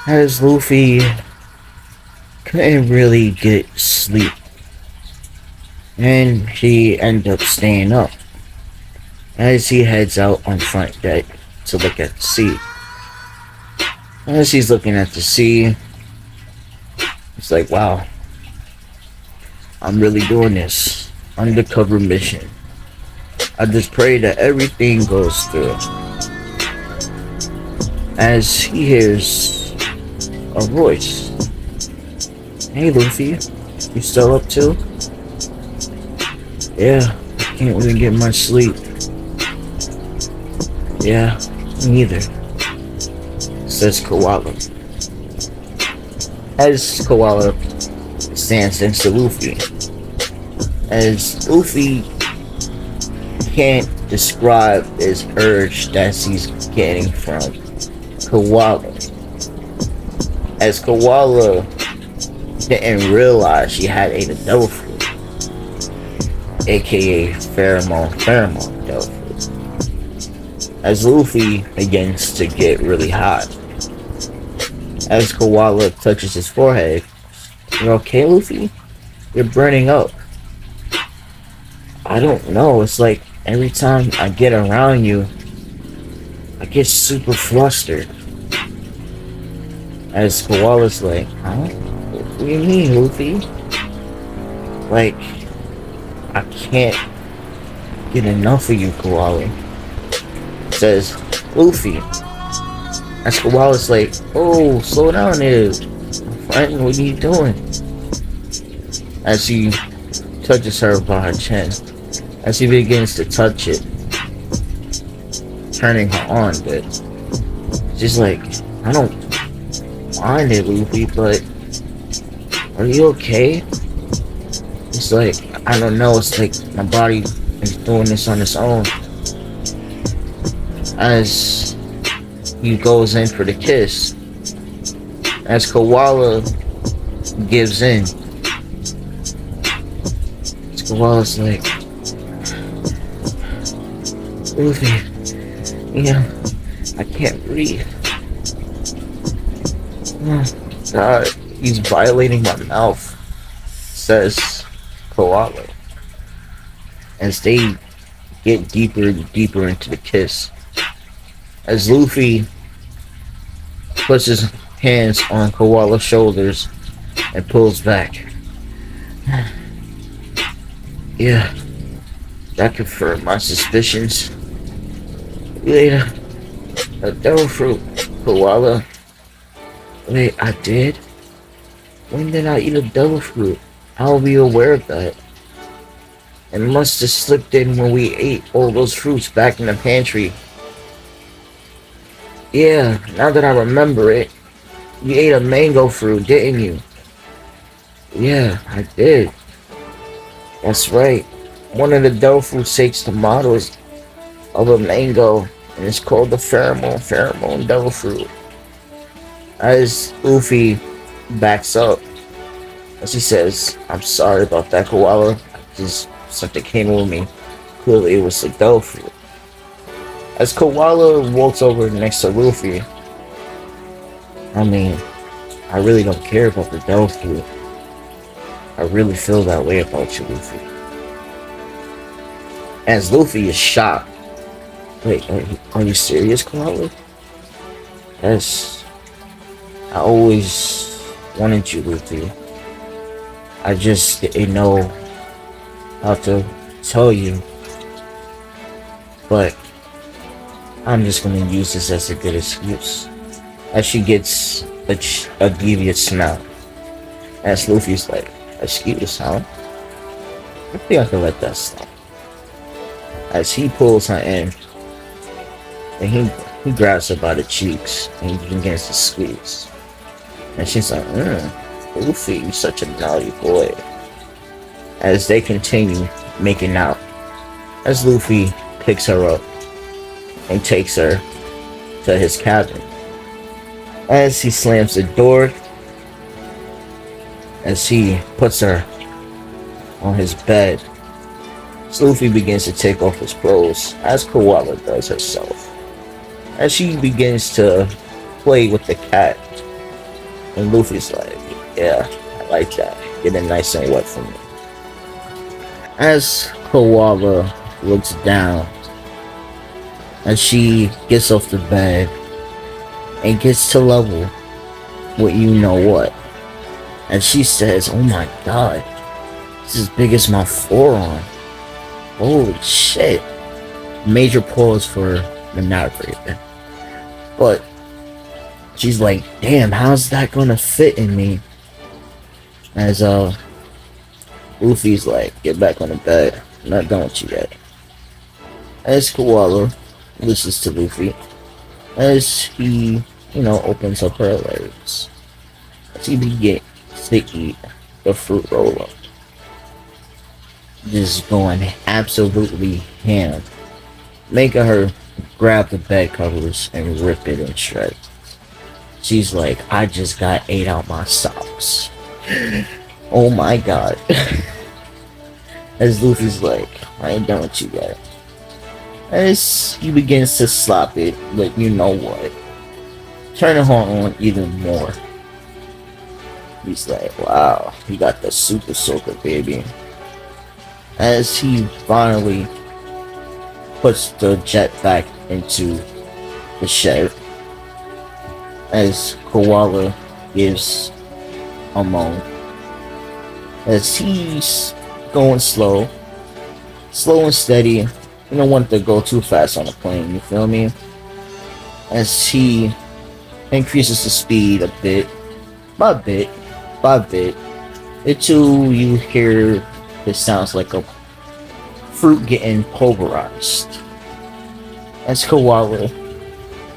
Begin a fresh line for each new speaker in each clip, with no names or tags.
as Luffy couldn't really get sleep, and he ended up staying up as he heads out on front deck to look at the sea. As he's looking at the sea, it's like, wow, I'm really doing this undercover mission. I just pray that everything goes through. As he hears a voice. Hey Luffy, you still up too? Yeah, I can't even get much sleep. Yeah, me neither, says Koala. As Koala stands next to Luffy. As Luffy can't describe his urge that he's getting from Koala. As Koala didn't realize she had ate a devil fruit, aka pheromone devil fruit. As Luffy begins to get really hot. As Koala touches his forehead, "You okay, Luffy? You're burning up." "I don't know, it's like every time I get around you, I get super flustered." As Koala's like, "Huh? What do you mean, Luffy? Like, I can't get enough of you, Koala." Says Luffy. As Koala's like, "Oh, slow down there, friend, what are you doing?" As he touches her by her chin. As he begins to touch it, turning her on, but she's like, "I don't mind it, Luffy, but are you okay?" It's like, "I don't know, it's like my body is doing this on its own." As he goes in for the kiss, as Koala gives in, as Koala's like, "Luffy, yeah, I can't breathe. Oh, God, he's violating my mouth," says Koala. As they get deeper and deeper into the kiss. As Luffy puts his hands on Koala's shoulders and pulls back. "Yeah, that confirmed my suspicions. You ate a devil fruit, Koala." "Wait, I did? When did I eat a devil fruit? I'll be aware of that. It must have slipped in when we ate all those fruits back in the pantry. Yeah, now that I remember it, you ate a mango fruit, didn't you?" "Yeah, I did. That's right. One of the devil fruit takes the models of a mango, and it's called the pheromone devil fruit." As Luffy backs up, as he says, "I'm sorry about that, Koala. Just something came over me. Clearly it was a devil fruit." As Koala walks over next to Luffy, "I mean, I really don't care about the devil fruit. I really feel that way about you, Luffy." As Luffy is shocked. "Wait, are you serious, Koala?" "Yes, I always wanted you, Luffy. I just didn't know how to tell you. But I'm just gonna use this as a good excuse." As she gets a devious smile. As Luffy's like, "Excuse, huh? I think I can let that slide." As he pulls her in, and he grabs her by the cheeks, and he begins to squeeze. And she's like, "Luffy, you're such a naughty boy." As they continue making out, as Luffy picks her up and takes her to his cabin. As he slams the door, as he puts her on his bed, Luffy begins to take off his clothes, as Koala does herself. As she begins to play with the cat, And Luffy's like, yeah, I like that. Getting nice and wet for me. As Koala looks down, and she gets off the bed and gets to level with you know what. And she says, oh my god, it's as big as my forearm. Holy shit. Major pause for the narrator. But she's like, damn, how's that gonna fit in me? As Luffy's like, get back on the bed. I'm not done with you yet. As Koala listens to Luffy, as he, opens up her legs, as he begins to eat the fruit roll-up. Just going absolutely ham, making her grab the bed covers and rip it in shreds. She's like, I just got ate out my socks. Oh my god. As Luffy's like, I ain't done with you yet. As he begins to slap it, like you know what. Turning her on even more. He's like, wow, he got the super soaker, baby. As he finally puts the jet back into the shed. As Koala gives a moan. As he's going slow and steady. You don't want to go too fast on the plane, you feel me? As he increases the speed a bit, by bit, until you hear it sounds like a fruit getting pulverized. As Koala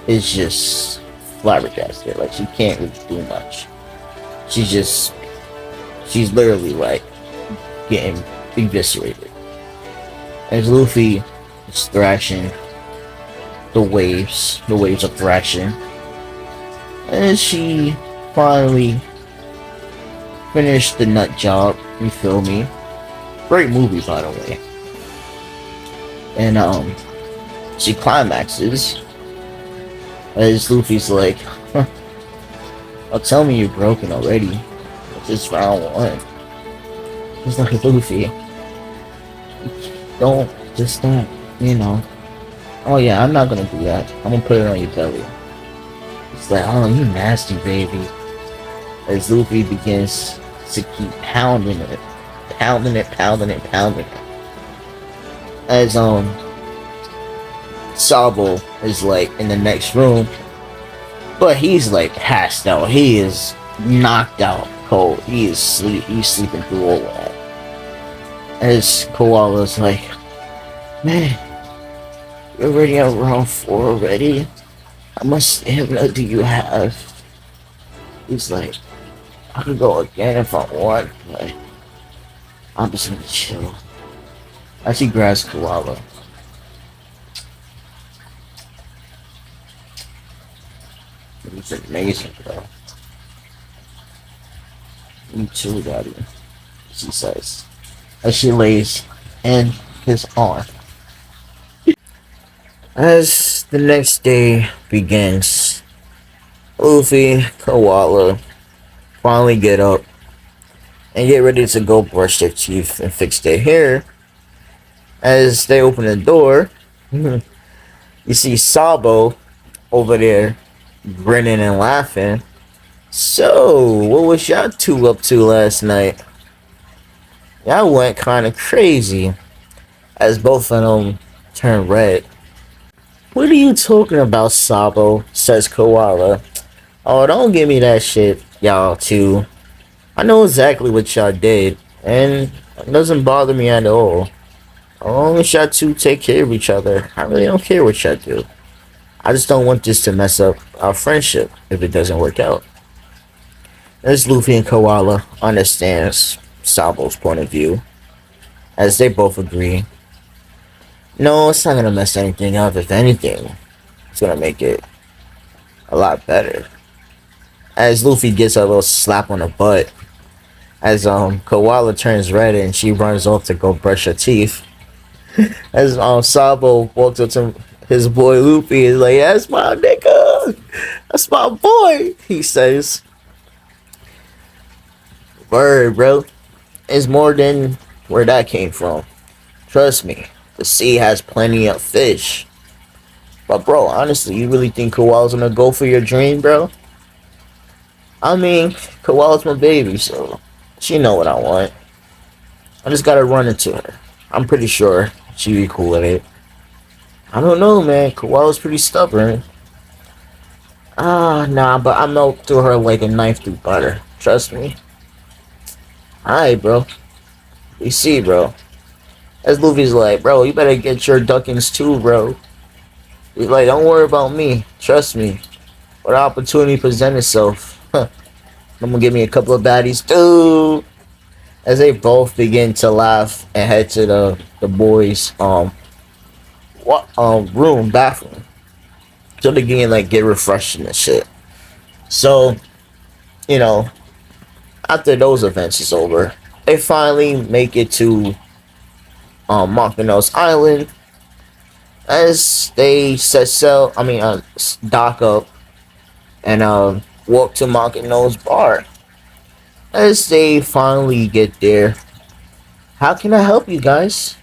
is just flabbergasted, like she can't really do much. She's literally like getting eviscerated. As Luffy is thrashing the waves are thrashing. As she finally finished the nut job, you feel me? Great movie, by the way. And she climaxes as Luffy's like, huh, oh, tell me you're broken already. This is round one. He's like, Luffy, don't, oh yeah, I'm not gonna do that. I'm gonna put it on your belly. It's like, oh, you nasty baby. As Luffy begins to keep pounding it. As Sabo is like in the next room, but he's like passed out. He is knocked out cold. He's sleeping through all that. As Koala's like, man, you're already on round 4 already? How much stamina do you have? He's like, I could go again if I want, but I'm just gonna chill. As he grabs Koala. It's amazing, bro. Me too, daddy. She says. As she lays in his arm. As the next day begins, Luffy, Koala finally get up and get ready to go brush their teeth and fix their hair. As they open the door, you see Sabo over there grinning and laughing. So, what was y'all two up to last night? Y'all went kind of crazy. As both of them turn red. What are you talking about, Sabo? Says Koala. Oh, don't give me that shit, y'all two. I know exactly what y'all did, and it doesn't bother me at all. As long as y'all two take care of each other, I really don't care what y'all do. I just don't want this to mess up our friendship if it doesn't work out. As Luffy and Koala understands Sabo's point of view, as they both agree, no, it's not gonna mess anything up. If anything, it's gonna make it a lot better. As Luffy gets a little slap on the butt, as Koala turns red and she runs off to go brush her teeth. As Sabo walks up to his boy Luffy, is like, "That's my nigga, that's my boy," he says. Word, bro. It's more than where that came from. Trust me, the sea has plenty of fish. But bro, honestly, you really think Koala's gonna go for your dream, bro? I mean, Koala's my baby, so she know what I want. I just gotta run into her. I'm pretty sure she'd be cool with it. I don't know, man. Koala's pretty stubborn. Ah, nah, but I melt through her like a knife through butter. Trust me. Alright, bro. We see, bro. As Luffy's like, bro, you better get your duckings too, bro. He's like, don't worry about me. Trust me. When opportunity present itself, I'm gonna give me a couple of baddies too. As they both begin to laugh and head to the boys' room, bathroom. So they can like get refreshed and shit. So, you know, after those events is over, they finally make it to Monkano's Island as they set sail. Dock up and walk to Monkano's bar. As they finally get there, how can I help you guys?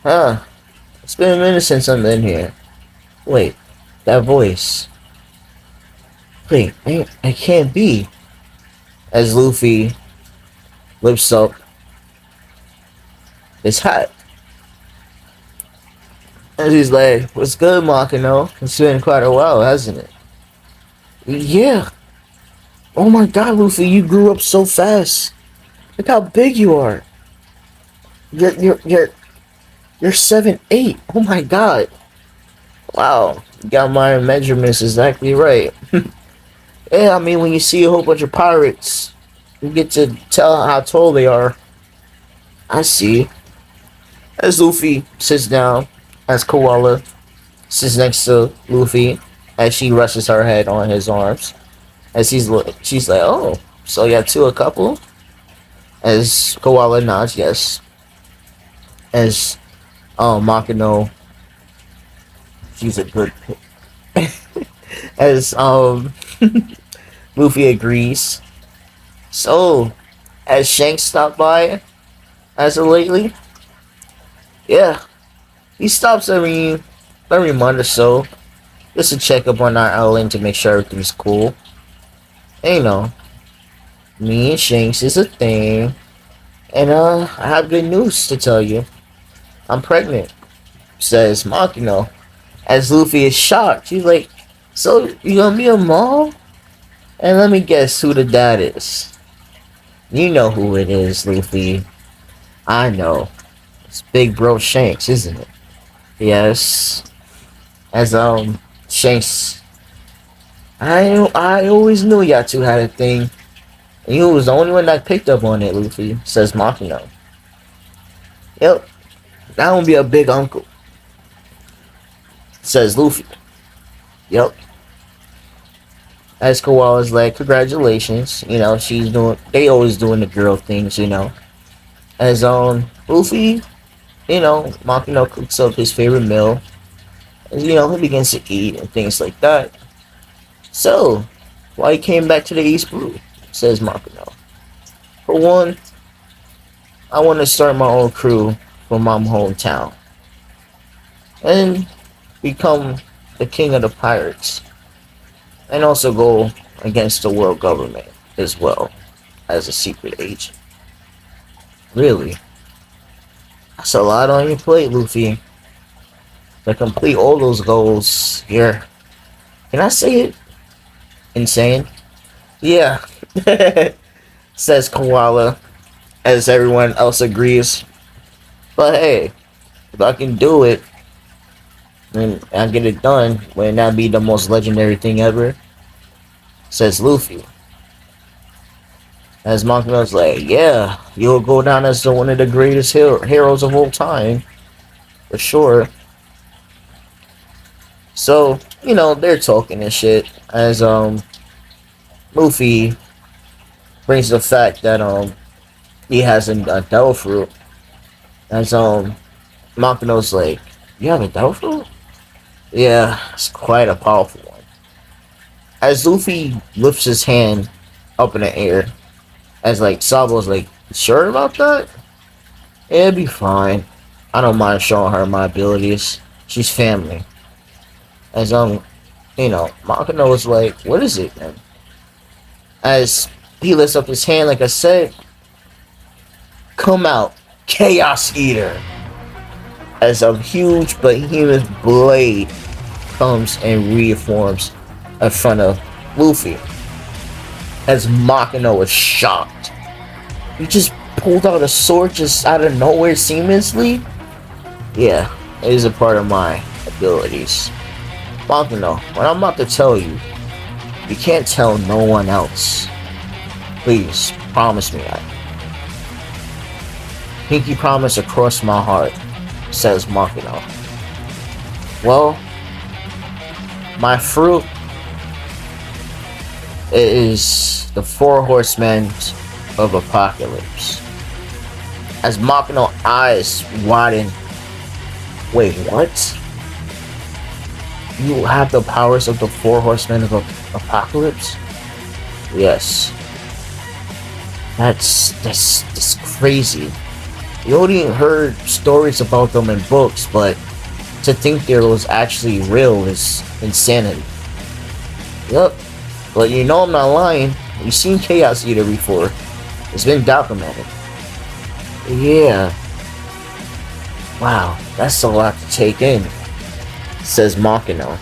Huh? It's been a minute since I'm in here. Wait, that voice. Wait, I can't be. As Luffy lifts up his hat. And he's like, what's good, Makino? It's been quite a while, hasn't it? Yeah. Oh my god, Luffy, you grew up so fast. Look how big you are. You're 7'8". Oh my god. Wow. You got my measurements exactly right. Yeah, I mean, when you see a whole bunch of pirates, you get to tell how tall they are. I see. As Luffy sits down, as Koala sits next to Luffy, as she rests her head on his arms, as she's like, "Oh, so you have two a couple?" As Koala nods, yes. As Makino, she's a good pick. As Luffy agrees. So, as Shanks stopped by as of lately, yeah, he stops every month or so just to check up on our island to make sure everything's cool. And, you know, me and Shanks is a thing, and I have good news to tell you. I'm pregnant, says Makino. As Luffy is shocked, he's like, "So you gonna be a mom?" And let me guess who the dad is. You know who it is, Luffy. I know. It's Big Bro Shanks, isn't it? Yes. As Shanks, I always knew y'all two had a thing. And you was the only one that picked up on it, Luffy, says Makino. Yep. That won't be a big uncle, says Luffy. Yep. As Koala's like, congratulations. You know, they always doing the girl things, you know. As Luffy, you know, Makino cooks up his favorite meal. And, you know, he begins to eat and things like that. So, why he came back to the East Blue, says Makino. For one, I want to start my own crew from my hometown. And become the king of the pirates. And also go against the world government as well as a secret agent. Really? That's a lot on your plate, Luffy. To complete all those goals, you're, can I say it? Insane? Yeah. Says Koala, as everyone else agrees. But hey, if I can do it, and I get it done, wouldn't that be the most legendary thing ever? Says Luffy. As Monkey's like, yeah, you'll go down as one of the greatest heroes of all time. For sure. So, you know, they're talking and shit. As Luffy brings the fact that he has a devil fruit. As Makino's like, you have a devil fruit? Yeah, it's quite a powerful one. As Luffy lifts his hand up in the air, As like Sabo's like, sure about that? It'll be fine. I don't mind showing her my abilities. She's family. As Makino was like, what is it, man? As he lifts up his hand, like I said, come out, Chaos Eater. As a huge behemoth blade comes and reforms in front of Luffy. As Makino was shocked. He just pulled out a sword just out of nowhere seamlessly? Yeah, it is a part of my abilities. Makino, what I'm about to tell you, you can't tell no one else. Please, promise me that. Pinky promise across my heart, says Makino. Well, my fruit is the four horsemen of apocalypse. As Makino eyes widen. Wait, what? You have the powers of the four horsemen of apocalypse? Yes. That's crazy. You only heard stories about them in books, but to think there was actually real is insanity. Yup. But you know I'm not lying. You've seen Chaos Eater before. It's been documented. Yeah. Wow, that's a lot to take in, says Makino.